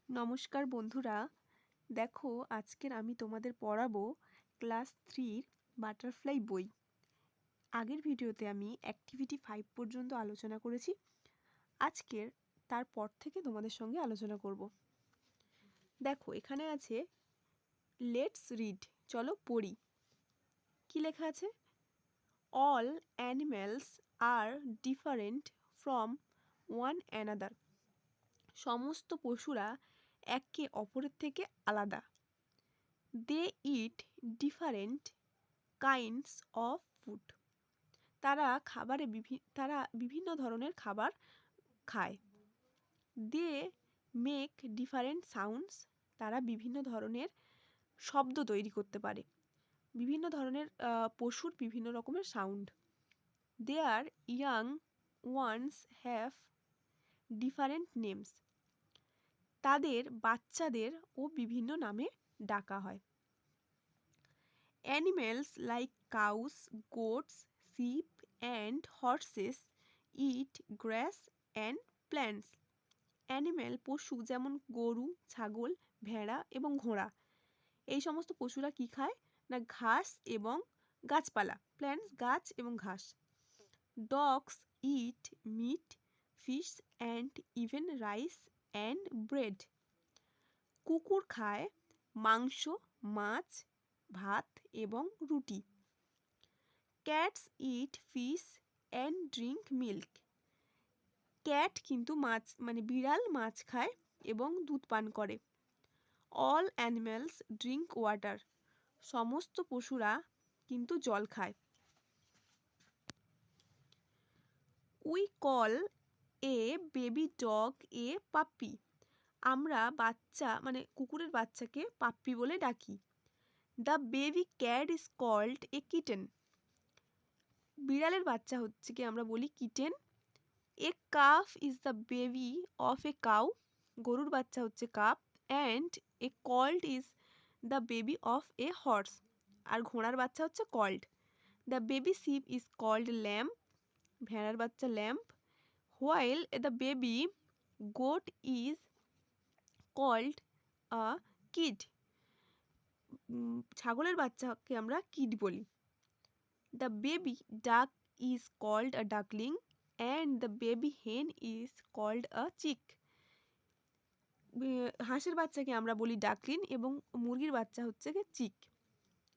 নমস্কার বন্ধুরা, দেখো আজকের আমি তোমাদের পড়াবো ক্লাস 3 বাটারফ্লাই বই। আগের ভিডিওতে আমি অ্যাক্টিভিটি 5 পর্যন্ত আলোচনা করেছি। আজকের তারপর থেকে তোমাদের সঙ্গে আলোচনা করব। দেখো এখানে আছে লেটস রিড, চলো পড়ি। কি লেখা আছে? All animals are different from one another. সমস্ত পশুরা একে অপরের থেকে আলাদা। They eat different kinds of food. তারা বিভিন্ন ধরনের খাবার খায়। They make different sounds. তারা বিভিন্ন ধরনের শব্দ তৈরি করতে পারে। বিভিন্ন ধরনের পশুর বিভিন্ন রকমের sound. Their young ones have different names. তাদের বাচ্চাদেরও বিভিন্ন নামে ডাকা হয়। Animals like cows, goats, sheep and horses eat grass and plants. Animal পশু যেমন গরু, ছাগল, ভেড়া এবং ঘোড়া, এই সমস্ত পশুরা কি খায় না ঘাস এবং গাছপালা। প্ল্যান্টস গাছ এবং ঘাস। Dogs eat meat, fish and even rice and bread. কুকুর খায় মাংস, মাছ, ভাত এবং রুটি। Cats eat fish and drink milk. Cat কিন্তু মাছ বিড়াল মাছ খায় এবং দুধ পান করে। All animals drink water. সমস্ত পশুরা কিন্তু জল খায়। We call a baby dog a puppy. আমরা কুকুরের বাচ্চাকে পাপ্পি বলে ডাকি। The baby cat is called a kitten. বিড়ালের বাচ্চা হচ্ছে কি আমরা বলি kitten. A calf is the baby of a cow. গরুর বাচ্চা হচ্ছে calf. And A called is the baby of a horse. আর ঘোড়ার বাচ্চা হচ্ছে colt. The baby sheep is called lamb. ভেড়ার বাচ্চা lamb. While the baby goat is called a kid. ছাগলের বাচ্চাকে আমরা কিড বলি। The baby duck is called a duckling and the baby hen is called a chick. হাঁসের বাচ্চাকে আমরা বলি ডাকলিন এবং মুরগির বাচ্চা হচ্ছে কি chick.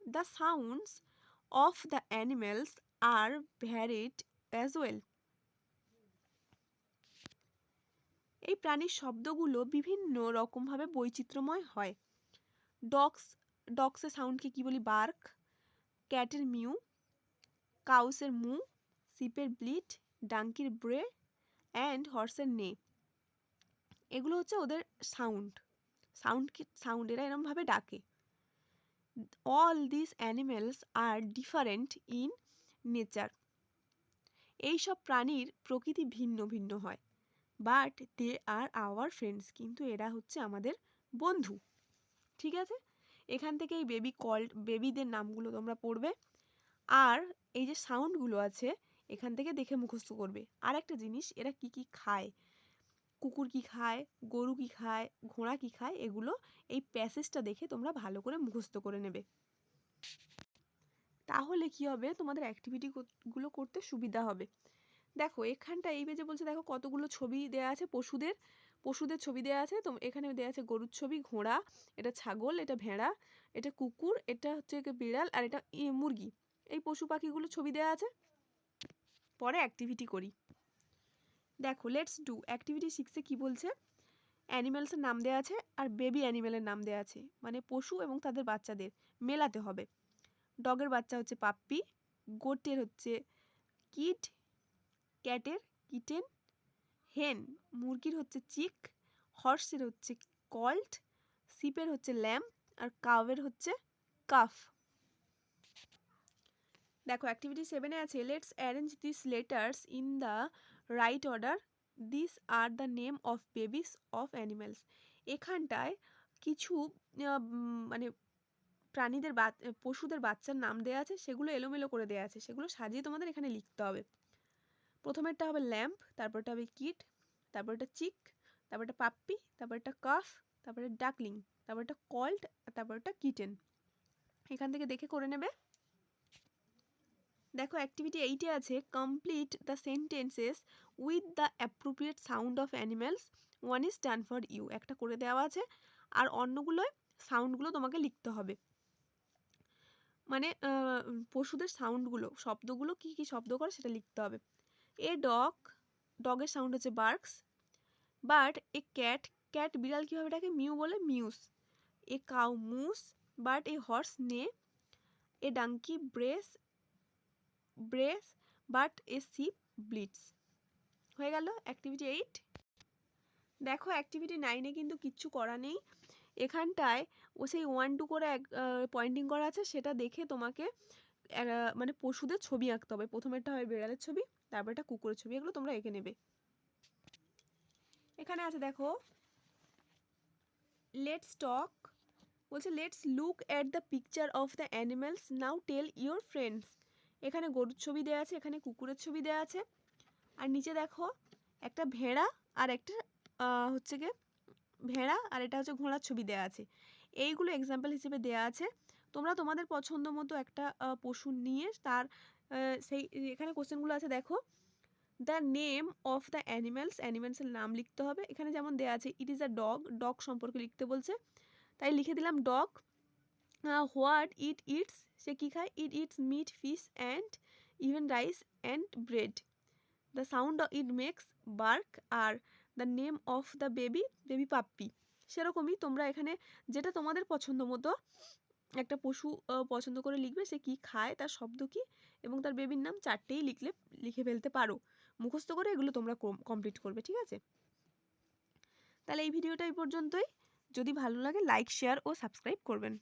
The sounds of the animals are varied as well. এই প্রাণীর শব্দগুলো বিভিন্ন রকমভাবে বৈচিত্র্যময় হয়। ডগসের সাউন্ডকে কি বলি বার্ক, ক্যাটের মিউ, কাউসের মু, শিপের ব্লিট, ডাঙ্কির ব্রে অ্যান্ড হর্সের নে। এগুলো হচ্ছে ওদের সাউন্ড এরা এরমভাবে ডাকে। All this animals are different in nature. এইসব প্রাণীর প্রকৃতি ভিন্ন ভিন্ন হয়। But they are our friends. কিন্তু এরা হচ্ছে আমাদের বন্ধু। ঠিক আছে, এখান থেকে এই বেবিদের নামগুলো তোমরা পড়বে। আর এই যে সাউন্ডগুলো আছে এখান থেকে দেখে মুখস্থ করবে। আর একটা জিনিস, এরা কি কি খায়, কুকুর কি খায়, গরু কি খায়, ঘোড়া কি খায়, এগুলো এই প্যাসেজটা দেখে তোমরা ভালো করে মুখস্থ করে নেবে। তাহলে কি হবে, তোমাদের অ্যাক্টিভিটিগুলো করতে সুবিধা হবে। দেখো এখানটা এই পেজে বলছে, দেখো কতগুলো ছবি দেওয়া আছে পশুদের ছবি দেওয়া আছে। তো এখানে দেওয়া আছে গরুর ছবি, ঘোড়া, এটা ছাগল, এটা ভেড়া, এটা কুকুর, এটা হচ্ছে বিড়াল আর এটা মুরগি। এই পশু পাখিগুলো ছবি দেওয়া আছে। পরে অ্যাক্টিভিটি করি। দেখো লেটস ডু। অ্যাক্টিভিটি 6-এ কি বলছে, অ্যানিমেলসের নাম দেওয়া আছে আর বেবি অ্যানিমেলের নাম দেওয়া আছে, মানে পশু এবং তাদের বাচ্চাদের মেলাতে হবে। ডগের বাচ্চা হচ্ছে পাপ্পি, গোটের হচ্ছে কিড, ক্যাটের কিটেন, হেন মুরগির হচ্ছে চিক, হর্সের হচ্ছে কল্ট, শিপের হচ্ছে ল্যাম্প আর কাউয়ের হচ্ছে কাফ। দেখো অ্যাক্টিভিটি 7-এ আছে let's arrange this letters in the right order. This R the name of babies of animals. এখানটায় কিছু প্রাণীদের পশুদের বাচ্চার নাম দেওয়া আছে, সেগুলো এলোমেলো করে দেওয়া আছে, সেগুলো সাজিয়ে তোমাদের এখানে লিখতে হবে। প্রথমেরটা হবে ল্যাম্প, তারপরটা হবে কিট, তারপরটা চিক, তারপর একটা পাপ্পি, তারপর একটা কাফ, তারপরে ডাকলিং, তারপর একটা কল্ড, তারপর একটা কিটেন। এখান থেকে দেখে করে নেবে। দেখো অ্যাক্টিভিটি 8-এ আছে complete the sentences with the appropriate sound of animals, one is done for you. একটা করে দেওয়া আছে, আর অন্যগুলোয় সাউন্ডগুলো তোমাকে লিখতে হবে, মানে পশুদের সাউন্ডগুলো, শব্দগুলো কি কি শব্দ করে সেটা লিখতে হবে। এ ডগ, ডগের সাউন্ড হচ্ছে barks. But a cat, cat বিড়াল কীভাবে ডাকে? মিউ বলে, mews. A cow moos, but a horse neighs. A donkey brays, brays, but a sheep bleats. হয়ে গেল অ্যাক্টিভিটি 8। দেখো অ্যাক্টিভিটি 9-এ কিন্তু কিচ্ছু করা নেই, এখানটায় ও সেই 1-2 করে পয়েন্টিং করা আছে, সেটা দেখে তোমাকে মানে পশুদের ছবি আঁকতে হবে। প্রথমেরটা হয় বিড়ালের ছবি, তারপর একটা কুকুরের ছবি, এগুলো তোমরা এঁকে নেবে। এখানে আছে দেখো লেটস টক, বলছে let's look at the picture of the animals, now tell your friends. এখানে গরুর ছবি দেওয়া আছে, এখানে কুকুরের ছবি দেওয়া আছে, আর নিচে দেখো একটা ভেড়া আর একটা হচ্ছে গিয়ে ভেড়া, আর এটা হচ্ছে ঘোড়ার ছবি দেওয়া আছে। এইগুলো এক্সাম্পল হিসেবে দেওয়া আছে, তোমরা তোমাদের পছন্দ মতো একটা পশু নিয়ে তার সেই এখানে কোশ্চেনগুলো আছে দেখো। The name of the animals, অ্যানিম্যালসের নাম লিখতে হবে। এখানে যেমন দেওয়া আছে it is a dog, dog সম্পর্কে লিখতে বলছে, তাই লিখে দিলাম ডগ। হোয়াট ইট ইটস, সে কী খায়? It eats meat, fish and even rice and bread. The sound it makes, bark. আর the name of the baby, baby puppy. সেরকমই তোমরা এখানে যেটা তোমাদের পছন্দ মতো একটা পশু পছন্দ করে লিখবে, সে কী খায়, তার শব্দ কী এবং তার বেবির নাম, চারটেই লিখে ফেলতে পারো। মুখস্থ করে এগুলো তোমরা কমপ্লিট করবে, ঠিক আছে? তাহলে এই ভিডিওটা এই পর্যন্তই। যদি ভালো লাগে লাইক, শেয়ার ও সাবস্ক্রাইব করবেন।